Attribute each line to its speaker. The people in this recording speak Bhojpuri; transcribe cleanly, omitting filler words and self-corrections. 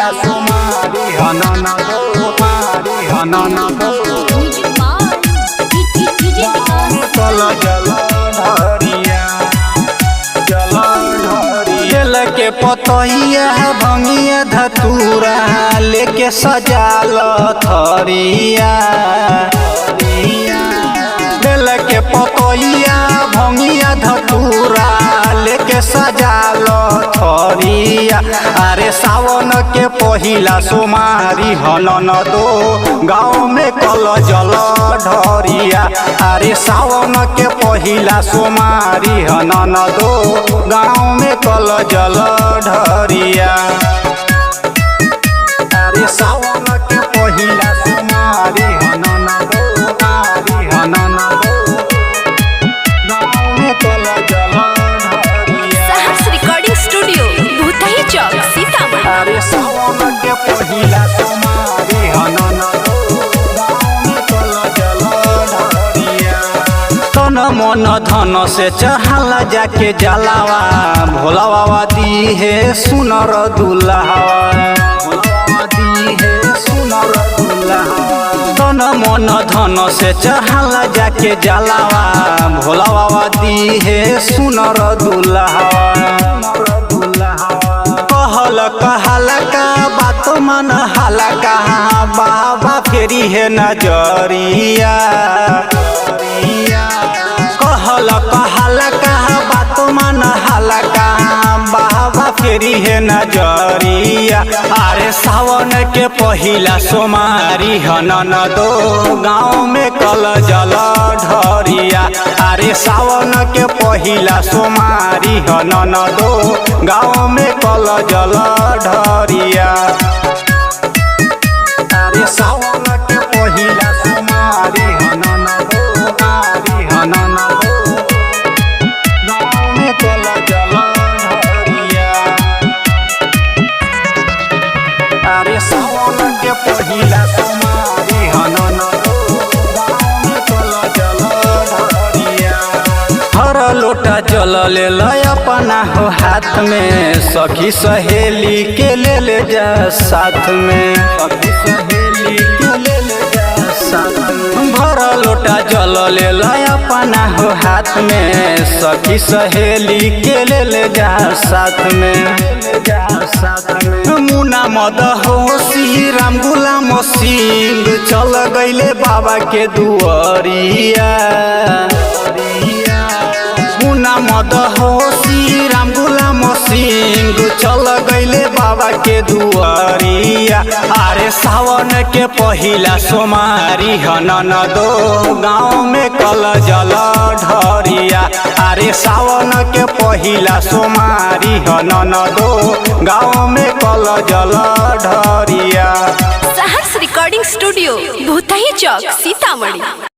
Speaker 1: पहिला सोमारी हनन दो मारी हनन दो कल जल ढरिया जल के पतइया भंगिया धतूरा लेके सजाल थरिया बेल के पतइया भंगिया धतूरा लेके सजाल थरिया। अरे सावन के पहिला सोमारी हनन दो गाँव में कल जल ढरिया। अरे सावन के पहिला सोमारी हनन दो गाँव में कल जल ढरिया। अरे सावन के पहिला सोमारी हनन दो मारी हनन दो गाँव में कल जल ढरिया।
Speaker 2: सहर्ष रिकॉर्डिंग स्टूडियो भूतही चौक सीतामढ़ी।
Speaker 1: अरे सावन के पहिला सोमारी हनन दो गाँव में कल जल ढरिया। तन मन धन से चढ़ाला जाके जलावा भोला बाबा दी है सुनर दुल्हावा भोला दी है सुनर दुल्हावा। तन मन धन से चढ़ाला जाके जलावा भोला बाबा दी है सुनर दुल्हावा कहल कहला का बात मन हाला कहा बाबा फेरी है नजरिया। कहल कहला कहा बात मन हाला कहा बाबा फेरी है नजरिया। अरे सावन के पहिला सोमारी हनन दो गाँव में कल जल ढरिया। अरे सावन के पहिला सोमारी हनन दो गाँव में कल जल ढरिया। अरे सावन के पहिला सोमारी हनन दो मारी हनन दो गाँव में कल जल ढरिया। अरे सावन के पहिला सोमारी हनन दो गाँव में कल जल ढरिया। हर लोटा जल ले अपना हो हाथ में सखी सहेली के ले जा साथ में सखी सहेली के ले जा साथ में। भर लोटा जल ले अपना हो हाथ में सखी सहेली के ले जा साथ में। मुना मद होशी राम गुलाम सिंह चल गईले बाबा के दुआरिया। मुना मद होशी राम गुलाम सिंह चल गईले बाबा के दुआरिया। अरे सावन के पहिला सोमारी हनन दो गाँव में कल जल ढरिया। अरे सावन के पहिला सोमारी हनन दो गाँव में कल जल ढरिया।
Speaker 2: सहर्ष रिकॉर्डिंग स्टूडियो भूतही चौक सीतामढ़ी।